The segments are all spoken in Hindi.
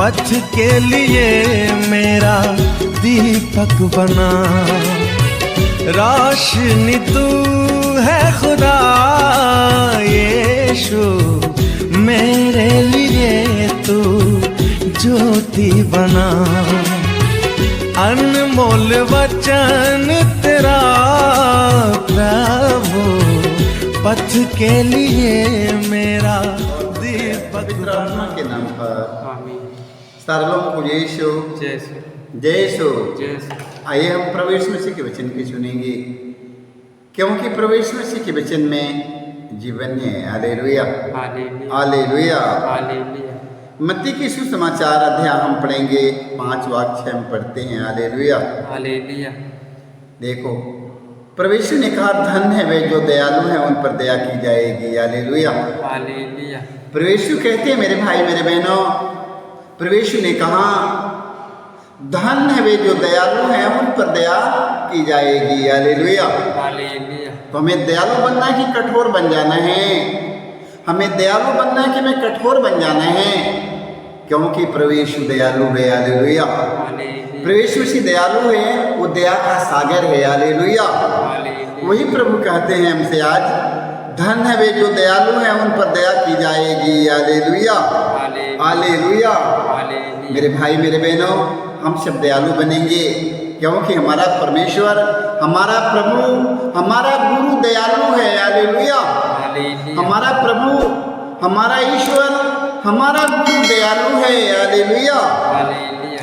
पथ के लिए मेरा दीपक बना। रोशनी तू है खुदा यीशु, मेरे लिए तू ज्योति बना। अनमोल वचन तेरा प्रभु, पथ के लिए मेरा दीपक बना। के नाम पर आमीन। सर्वों को यीशु जयसु। आइए हम प्रभु यीशु मसीह के वचन की सुनेंगे, क्योंकि प्रभु यीशु मसीह के वचन में जीवन है। Hallelujah hallelujah hallelujah. मत्ती की सुसमाचार अध्याय हम पढ़ेंगे, 5 वाक्य हम पढ़ते हैं। Hallelujah hallelujah. देखो, प्रभु यीशु ने कहा, धन है वे जो दयालु हैं, उन पर दया की जाएगी। Hallelujah hallelujah. प्रभु यीशु कहते हैं, मेरे भाई मेरे बहनों, प्रभु यीशु ने कहा, धन है वे जो दयालु हैं, उन पर दया की जाएगी। Hallelujah hallelujah. तो हमें दयालु बनना है कि कठोर बन जाना है? हमें दयालु बनना है कि हमें कठोर बन जाना है? क्योंकि प्रभु यीशु दयालु है। हालेलुया। प्रभु यीशु से दयालु है, वो दया का सागर है। हालेलुया। वही प्रभु कहते हैं हमसे आज, धन है वे जो दयालु हैं, उन पर दया की जाएगी। Hallelujah hallelujah. मेरे भाई मेरे बहनों, हम सब दयालु बनेंगे, क्योंकि हमारा परमेश्वर, हमारा प्रभु, हमारा गुरु दयालु है। हालेलुया। हमारा प्रभु, हमारा ईश्वर, हमारा गुरु दयालु है। Hallelujah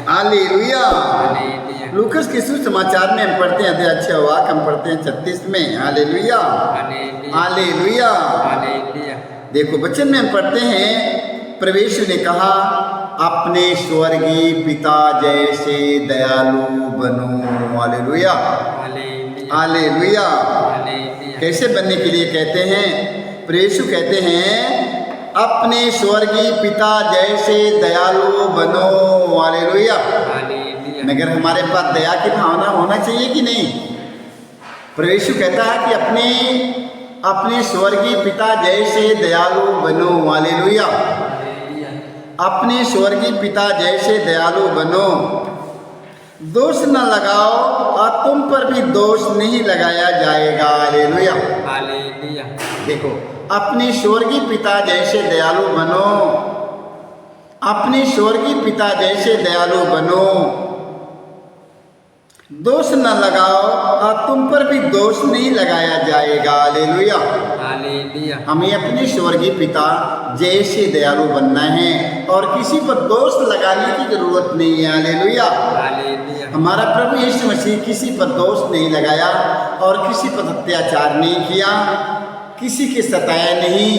hallelujah. लूकस के सुसमाचार में हम पढ़ते हैं, अध्याय 6 वाक्य हम पढ़ते हैं 36 में। Hallelujah hallelujah. देखो, वचन में हम पढ़ते हैं, प्रभु यीशु ने कहा, अपने स्वर्गीय पिता जैसे दयालु बनो। Hallelujah hallelujah. कैसे बनने के लिए कहते हैं? प्रभु यीशु कहते हैं, अपने स्वर्गीय पिता जैसे दयालु बनो। हालेलुया। मगर हमारे पास दया की भावना होना चाहिए कि नहीं? प्रभु यीशु कहता है कि अपने स्वर्गीय पिता जैसे दयालु बनो। हालेलुया। अपने स्वर्गीय पिता जैसे दयालु बनो, दोष न लगाओ और तुम पर भी दोष नहीं लगाया जाएगा। Hallelujah hallelujah. देखो, अपने स्वर्गीय पिता जैसे दयालु बनो, अपने स्वर्गीय पिता जैसे दयालु बनो, दोष न लगाओ और तुम पर भी दोष नहीं लगाया जाएगा। Hallelujah hallelujah. हमें अपने स्वर्गीय पिता जैसे दयालु बनना है और किसी पर दोष लगाने की जरूरत नहीं है। Hallelujah hallelujah. हमारा प्रभु यीशु मसीह किसी पर दोष नहीं लगाया और किसी पर अत्याचार नहीं किया, किसी के सताया नहीं।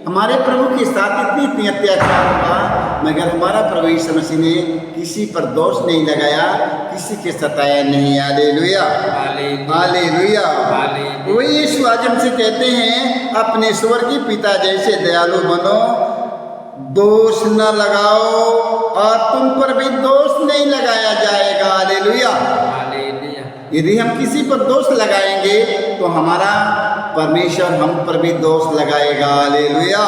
हमारे प्रभु के साथ इतनी अत्याचार हुआ, मगर हमारा प्रभु यीशु मसीह ने किसी पर दोष नहीं लगाया, किसी के सताया नहीं। Hallelujah hallelujah. वही यीशु आज हमसे कहते हैं, अपने स्वर्गीय पिता जैसे दयालु बनो, दोष न लगाओ और तुम पर भी दोष नहीं लगाया जाएगा। हालेलुया। यदि हम किसी पर दोष लगाएंगे तो हमारा परमेश्वर हम पर भी दोष लगाएगा। Hallelujah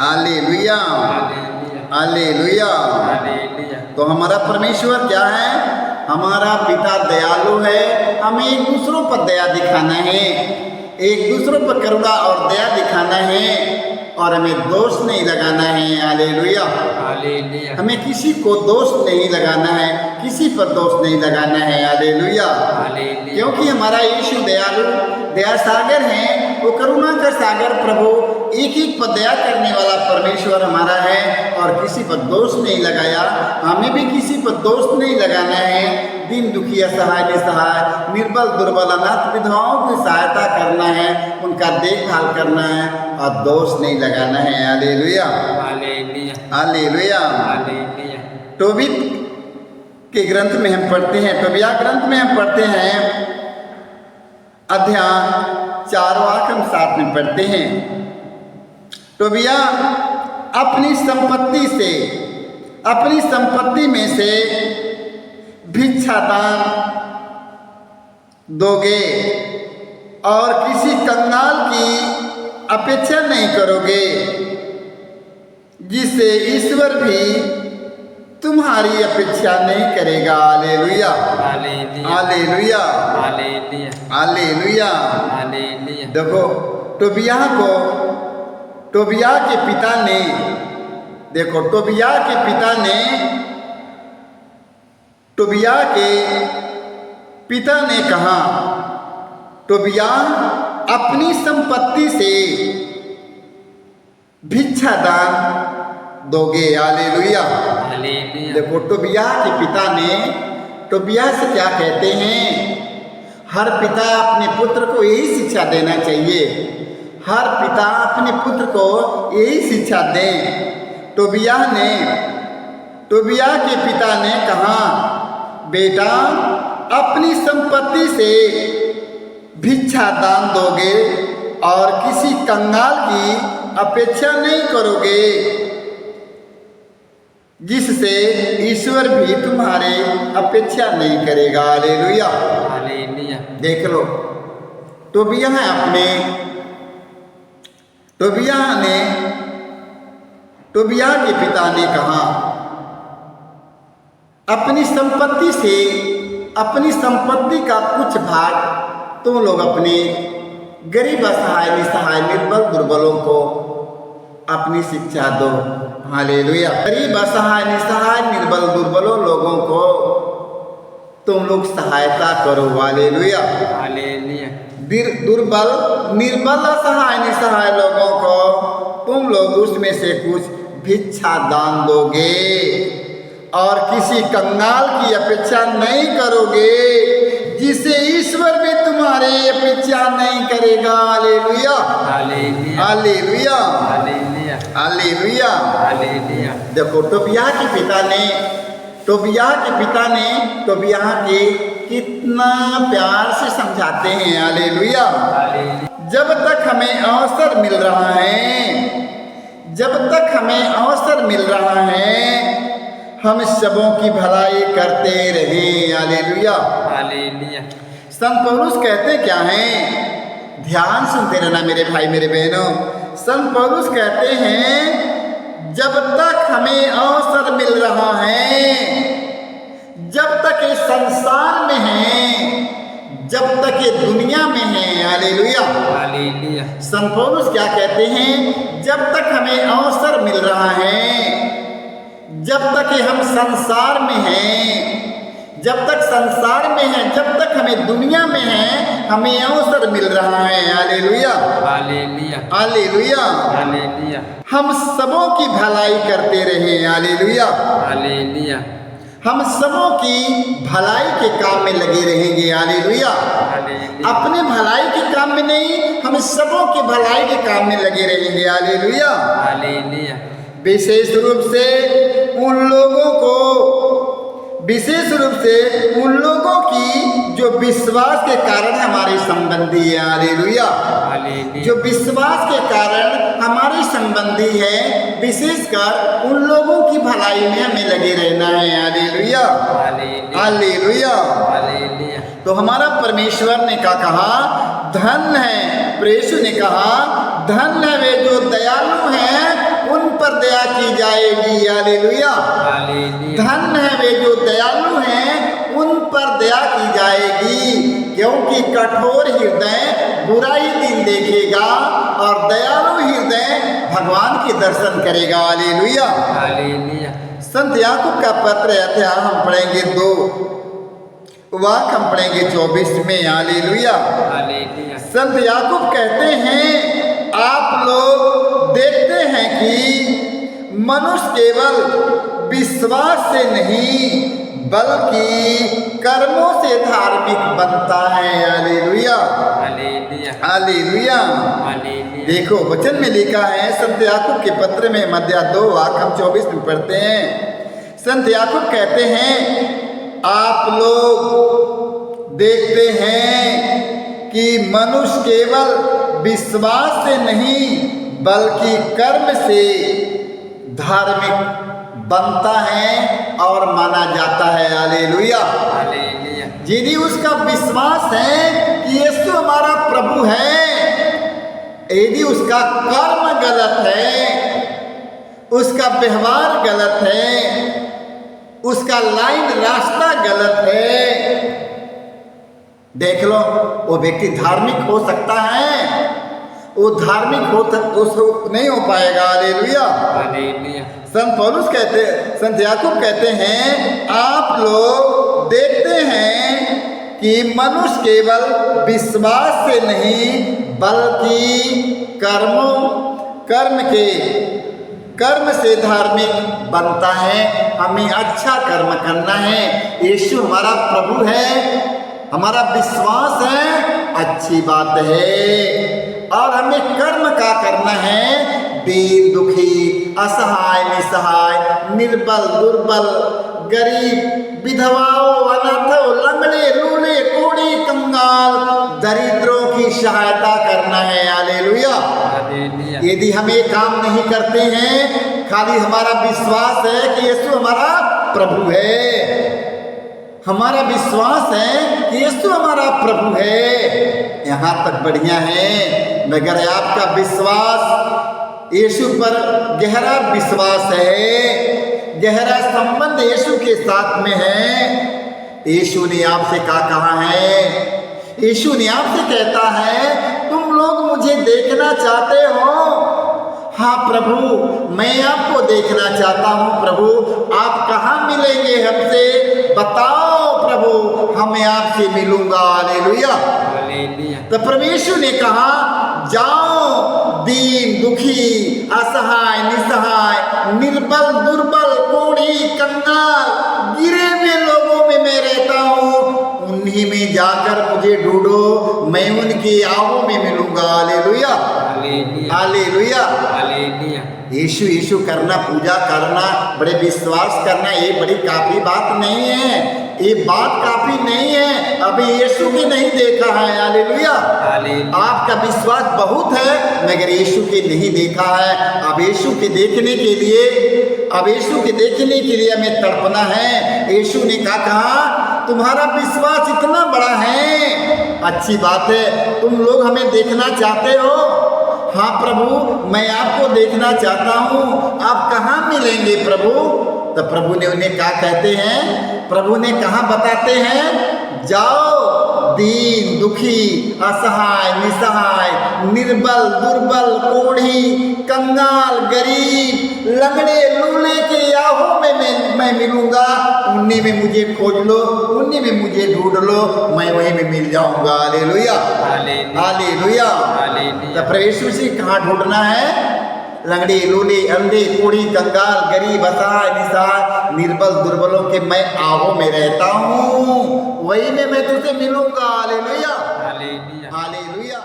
hallelujah hallelujah. तो हमारा परमेश्वर क्या है? हमारा पिता दयालु है। हमें एक दूसरों पर दया दिखाना है, एक दूसरों पर करुणा और दया दिखाना है और हमें दोष नहीं लगाना है। Hallelujah hallelujah. हमें किसी को दोष नहीं लगाना है, किसी पर दोष नहीं लगाना है। Hallelujah hallelujah. क्योंकि हमारा यीशु दयालु, दया सागर है, वो करुणा का सागर प्रभु, एक एक पर दया करने वाला परमेश्वर हमारा है और किसी पर दोष नहीं लगाया। हमें भी किसी पर दोष नहीं लगाना है। दीन दुखी, असहाय निसहाय, निर्बल दुर्बल, अनाथ विधवाओं की सहायता करना है, उनका देखभाल करना है और दोष नहीं लगाना है। Hallelujah hallelujah hallelujah. टोबित के ग्रंथ में हम पढ़ते हैं, टोबिया ग्रंथ में हम पढ़ते हैं, अध्याय 4 वाक्य हम साथ में पढ़ते हैं। टोबिया अपनी संपत्ति में से भिक्षा दान दोगे और किसी कंगाल की अपेक्षा नहीं करोगे, जिससे ईश्वर भी तुम्हारी अपेक्षा नहीं करेगा। Hallelujah, hallelujah, hallelujah. देखो टोबिया के पिता ने, देखो टोबिया के पिता ने कहा, टोबिया अपनी संपत्ति से भिक्षा दान दोगे। हालेलुया। देखो टोबिया के पिता ने टोबिया से क्या कहते हैं, हर पिता अपने पुत्र को यही शिक्षा देना चाहिए, हर पिता अपने पुत्र को यही शिक्षा दें। टोबिया के पिता ने कहा, बेटा अपनी संपत्ति से भिक्षा दान दोगे और किसी कंगाल की अपेक्षा नहीं करोगे, जिससे ईश्वर भी तुम्हारे अपेक्षा नहीं करेगा। हालेलुया, देख लो टोबिया के पिता ने कहा, अपनी संपत्ति का कुछ भाग तुम लोग अपने गरीब असहाय निसहाय निर्बल दुर्बलों को अपनी शिक्षा दो। हालेलुया। गरीब असहाय निसहाय निर्बल दुर्बलों लोगों को तुम लोग सहायता करो। हालेलुया, दुर्बल निर्बल असहाय निसहाय लोगों को तुम लोग उसमें से कुछ भिक्षा दान दोगे और किसी कंगाल की अपेक्षा नहीं करोगे, जिसे ईश्वर भी तुम्हारे अपेक्षा नहीं करेगा। Hallelujah, hallelujah, hallelujah. देखो टोबिया के पिता ने कितना प्यार से समझाते हैं। हालेलुया। जब तक हमें अवसर मिल रहा है हम सबों की भलाई करते रहें। हालेलुया, संत पौलुस कहते क्या हैं, ध्यान सुनते रहना मेरे भाई मेरे बहनों। संत पौलुस कहते हैं, जब तक हमें अवसर मिल रहा है, जब तक ये संसार में है, जब तक ये दुनिया में है। हालेलुया, संत पौलुस क्या कहते हैं, जब तक हमें अवसर मिल रहा है, जब तक ये हम संसार में हैं, जब तक हमें दुनिया में है, हमें अवसर मिल रहा है। हालेलुया, हालेलुया, हम सबों की भलाई करते रहे। हालेलुया, हम सबों की भलाई के काम में लगे रहेंगे। हालेलुया, अपने भलाई के काम में नहीं, हम सबों की भलाई के काम में लगे रहेंगे। हालेलुया, विशेष रूप से उन लोगों की जो विश्वास के कारण हमारे संबंधी है। हालेलुया, जो विश्वास के कारण हमारे संबंधी है, विशेषकर उन लोगों की भलाई में हमें लगे रहना है। Hallelujah, hallelujah. तो हमारा परमेश्वर ने क्या कहा, धन है, प्रेषु ने कहा, धन है वे जो दयालु हैं, उन पर दया की जाएगी। हालेलुया, धन है वे जो दयालु हैं, उन पर दया की जाएगी, क्योंकि कठोर हृदय बुरा ही दिन देखेगा और दयालु हृदय भगवान के दर्शन करेगा। हालेलुया, संत याकूब का पत्र अध्याय हम पढ़ेंगे 2 वाक्य हम पढ़ेंगे 24 में। हालेलुया, संत याकूब कहते हैं, आप लोग देखते हैं कि मनुष्य केवल विश्वास से नहीं बल्कि कर्मों से धार्मिक बनता है। Hallelujah, hallelujah. देखो वचन में लिखा है, संत याकूब के पत्र में अध्याय 2 वाक्य हम 24 में पढ़ते हैं। संत याकूब कहते हैं, आप लोग देखते हैं कि मनुष्य केवल विश्वास से नहीं बल्कि कर्म से धार्मिक बनता है और माना जाता है। हालेलुया, यदि उसका विश्वास है कि यीशु हमारा प्रभु है, यदि उसका कर्म गलत है, उसका व्यवहार गलत है, उसका लाइन रास्ता गलत है। देख लो, वो व्यक्ति धार्मिक हो सकता है, वो धार्मिक नहीं हो पाएगा। हालेलुया। संत पौलुस कहते, संत याकूब कहते हैं, आप लोग देखते हैं कि मनुष्य केवल विश्वास से नहीं बल्कि कर्म से धार्मिक बनता है। हमें अच्छा कर्म करना है। यीशु हमारा प्रभु है, हमारा विश्वास है, अच्छी बात है। और हमें कर्म का करना है। दीन दुखी, असहाय निसहाय, निर्बल दुर्बल, गरीब, विधवाओं, अनाथों, लंगड़े, लूले, कोढ़ी, कंगाल, दरिद्रों की सहायता करना है। हालेलुया। यदि हम ये काम नहीं करते हैं, खाली हमारा विश्वास है कि यीशु हमारा प्रभु है, हमारा विश्वास है कि यीशु हमारा प्रभु है, यहाँ तक बढ़िया है। मगर आपका विश्वास यीशु पर गहरा विश्वास है, गहरा संबंध यीशु के साथ में है। यीशु ने आपसे क्या कहा है? यीशु ने आपसे कहता है, तुम लोग मुझे देखना चाहते हो? हाँ प्रभु, मैं आपको देखना चाहता हूँ। प्रभु, आप कहाँ मिलेंगे हमसे? बताओ प्रभु, हमें आपसे मिलूंगा। हालेलुया। तो परमेश्वर ने कहा, जाओ दीन दुखी, असहाय निसहाय, निर्बल दुर्बल, कोढ़ी कंगाल, गिरे हुए लोगों में मैं रहता हूँ, उन्हीं में जाकर मुझे ढूंढो, मैं उनकी आहों में मिलूंगा। हालेलुया। हालेलुया। यीशु यीशु करना, पूजा करना, बड़े विश्वास करना, ये बड़ी काफी बात नहीं है। ये बात काफी नहीं है। अभी यीशु की नहीं देखा है। हालेलुया। आपका विश्वास बहुत है, मगर यीशु की नहीं देखा है। अब यीशु के देखने के लिए, हमें तड़पना है। यीशु ने कहा, तुम्हारा विश्वास इतना बड़ा है, अच्छी बात है, तुम लोग हमें देखना चाहते हो? हाँ प्रभु, मैं आपको देखना चाहता हूँ, आप कहाँ मिलेंगे प्रभु? तो प्रभु ने उन्हें क्या कहते हैं? प्रभु ने कहाँ बताते हैं? जाओ दीन दुखी, असहाय निसहाय, निर्बल दुर्बल, कोढ़ी कंगाल, गरीब, लंगड़े लूले के आहों में मैं मिलूंगा। उन्हीं में मुझे खोज लो, उन्हीं में मुझे ढूंढ लो, मैं वहीं में मिल जाऊंगा। हालेलुया। हालेलुया। तो प्रभु से कहाँ ढूंढना है? लंगड़े लूले, अंधे, कोढ़ी कंगाल, गरीब, असहाय निसहाय, निर्बल दुर्बलों के मैं आहों में रहता हूँ, वही में मैं तुझसे मिलूंगा। हालेलुया। हालेलुया।